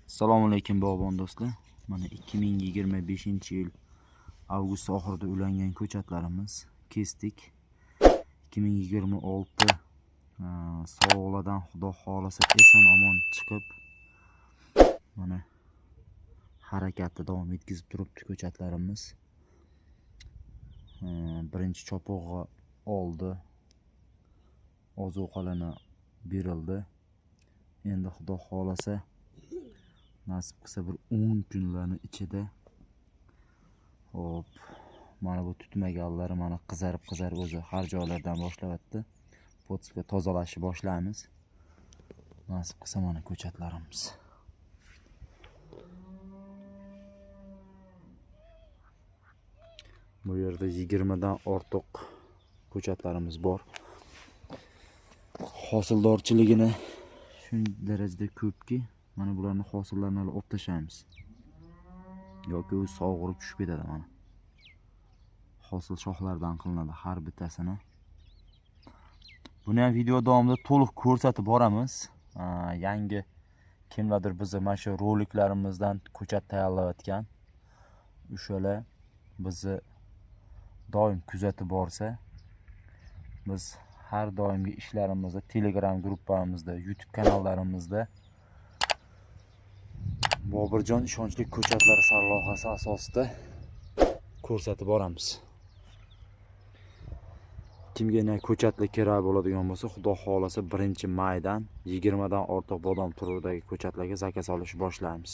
Assalomu alaykum bog'bon do'stlar. Mana 2025-yil avgust oxirida ulangan ko'chatlarimiz kesdik. 2026 sog'ladan Xudo xolasa eson omon chiqib mana harakatni davom etkazib turibdi ko'chatlarimiz. Birinchi chopog'i oldi. Ozuqalana berildi. Endi Xudo xolasa nasib qilsa bir 10 kunlarni ichida hop mana bu tutmaganlari mana qizarib o'zi har joylardan boshlayapti. Potiska tozalashni boshlaymiz. Nasib qilsa mana ko'chatlarimiz. Bu yerda 20 dan ortiq ko'chatlarimiz bor. Hosildorchiligini shunday darajada ko'pki, mana bularni hosillarini olib tashlaymiz. Yoki u sog'irib tushib ketadi mana. Hosil shoxlardan qilinadi har bittasini. Buni ham video davomida to'liq ko'rsatib boramiz. Yangi kimlardir bizni mana shu roliklarimizdan ko'chat tayyorlayotgan o'shalar bizni doim kuzatib borsa, biz har doimgi ishlarimizda, Telegram gruppamizda, YouTube kanallarimizda Bobirjon ishonchli ko'chatlar sarlavhasi asosida ko'rsatib boramiz. Kimga ko'chatlar kerak bo'ladigan bo'lsa, Xudo xolasa 1 maydan 20 dan ortiq bodom turidagi ko'chatlarga zakaz olishni boshlaymiz.